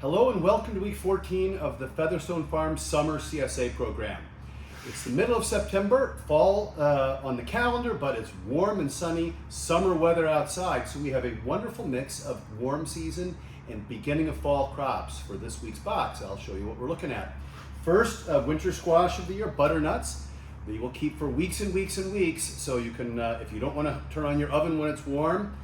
Hello and welcome to week 14 of the Featherstone Farm Summer CSA program. It's the middle of September, fall on the calendar, but it's warm and sunny summer weather outside. So we have a wonderful mix of warm season and beginning of fall crops for this week's box. I'll show you what we're looking at. First, winter squash of the year, butternuts. They will keep for weeks and weeks and weeks. So you can, if you don't want to turn on your oven when it's warm,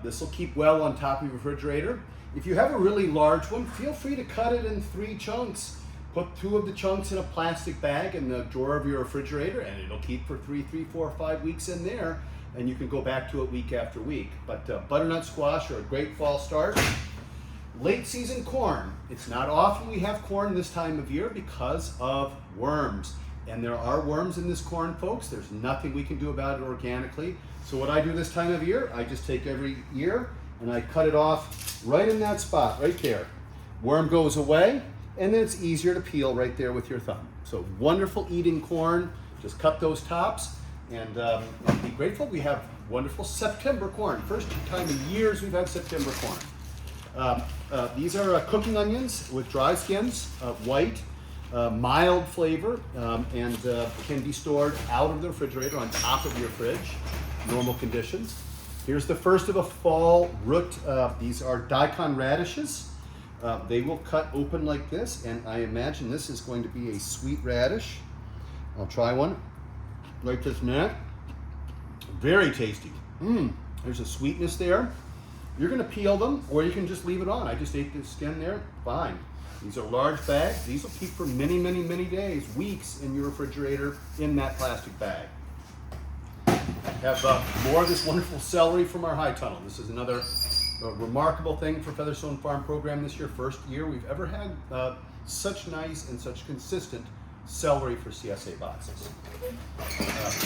this will keep well on top of your refrigerator. If you have a really large one, feel free to cut it in 3 chunks. Put 2 of the chunks in a plastic bag in the drawer of your refrigerator, and it'll keep for 3, 4, 5 weeks in there, and you can go back to it week after week. But butternut squash are a great fall start. Late season corn. It's not often we have corn this time of year because of worms. And there are worms in this corn, folks. There's nothing we can do about it organically. So what I do this time of year, I just take every ear and I cut it off right in that spot, right there. Worm goes away, and then it's easier to peel right there with your thumb. So wonderful eating corn. Just cut those tops, and be grateful we have wonderful September corn. First time in years we've had September corn. These are cooking onions with dry skins, white, mild flavor, and can be stored out of the refrigerator on top of your fridge, normal conditions. Here's the first of a fall root. These are daikon radishes. They will cut open like this, and I imagine this is going to be a sweet radish. I'll try one right this minute. Very tasty. There's a sweetness there. You're gonna peel them, or you can just leave it on. I just ate the skin there, fine. These are large bags. These will keep for many, many, many days, weeks in your refrigerator in that plastic bag. Have more of this wonderful celery from our high tunnel. This is another remarkable thing for Featherstone Farm program this year. First year we've ever had such nice and such consistent celery for CSA boxes.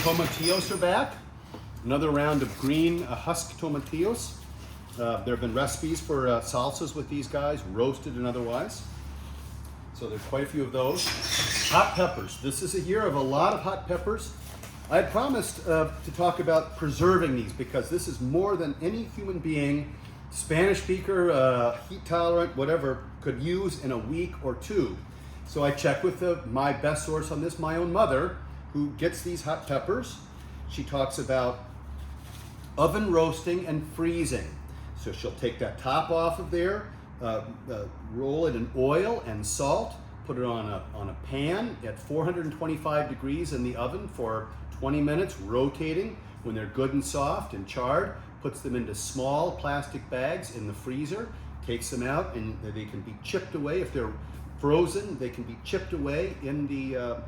Tomatillos are back. Another round of green husk tomatillos. There have been recipes for salsas with these guys, roasted and otherwise. So there's quite a few of those. Hot peppers. This is a year of a lot of hot peppers. I had promised to talk about preserving these because this is more than any human being, Spanish speaker, heat tolerant, whatever, could use in a week or 2. So I checked with my best source on this, my own mother, who gets these hot peppers. She talks about oven roasting and freezing. So she'll take that top off of there, roll it in oil and salt, put it on a pan at 425 degrees in the oven for 20 minutes, rotating. When they're good and soft and charred, puts them into small plastic bags in the freezer, takes them out, and they can be chipped away. If they're frozen, they can be chipped away in the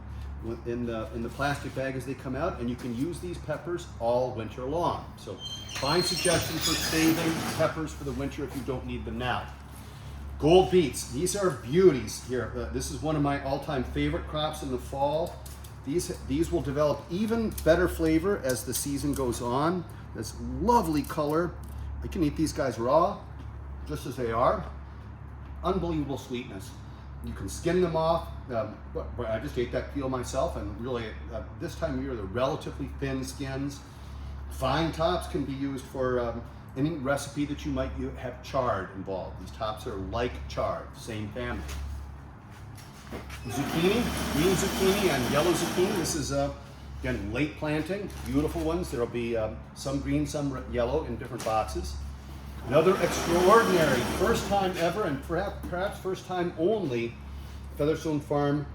plastic bag as they come out, and you can use these peppers all winter long. So fine suggestion for saving peppers for the winter if you don't need them now. Gold beets, these are beauties here. This is one of my all-time favorite crops in the fall. These will develop even better flavor as the season goes on. This lovely color. I can eat these guys raw, just as they are. Unbelievable sweetness. You can skin them off. I just ate that peel myself, and really this time of year, they're relatively thin skins. Fine tops can be used for any recipe that you might have chard involved. These tops are like chard, same family. Zucchini, green zucchini and yellow zucchini. This is again late planting, beautiful ones. There will be some green, some yellow in different boxes. Another extraordinary, first time ever, and perhaps first time only, Featherstone Farm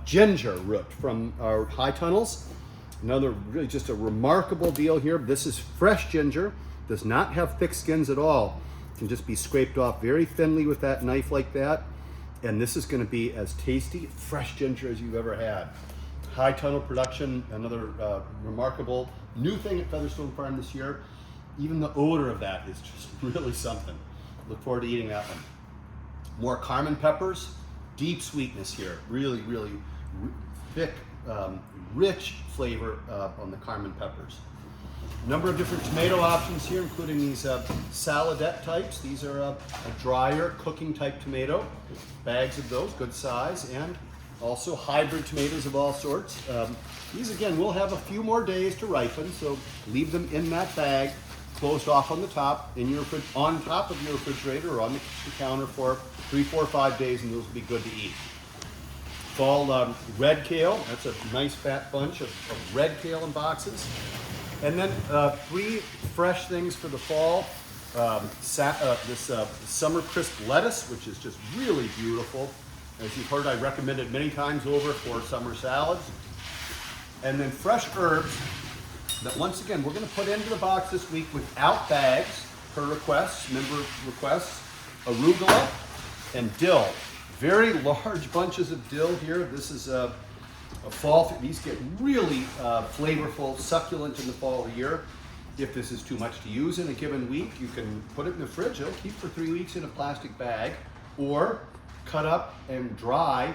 ginger root from our high tunnels. Another really just a remarkable deal here. This is fresh ginger, does not have thick skins at all. It can just be scraped off very thinly with that knife like that. And this is going to be as tasty, fresh ginger as you've ever had. High tunnel production, another remarkable new thing at Featherstone Farm this year. Even the odor of that is just really something. Look forward to eating that one. More Carmen peppers, deep sweetness here. Really, really thick, rich flavor on the Carmen peppers. A number of different tomato options here, including these saladette types. These are a drier cooking type tomato. Bags of those, good size, and also hybrid tomatoes of all sorts. These again will have a few more days to ripen, so leave them in that bag closed off on the top in your on top of your refrigerator or on the kitchen counter for 3, 4, 5 days, and those will be good to eat. Fall red kale. That's a nice fat bunch of red kale in boxes. And then 3 fresh things for the fall. This summer crisp lettuce, which is just really beautiful. As you've heard, I recommend it many times over for summer salads. And then fresh herbs that, once again, we're going to put into the box this week without bags, per requests, member requests. Arugula and dill. Very large bunches of dill here. This is a fall. These get really flavorful, succulent in the fall of the year. If this is too much to use in a given week, you can put it in the fridge. It'll keep for 3 weeks in a plastic bag, or cut up and dry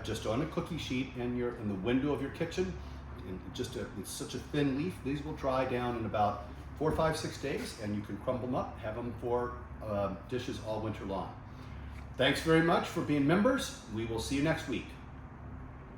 just on a cookie sheet in the window of your kitchen. And it's such a thin leaf. These will dry down in about 4, 5, 6 days, and you can crumble them up, have them for dishes all winter long. Thanks very much for being members. We will see you next week.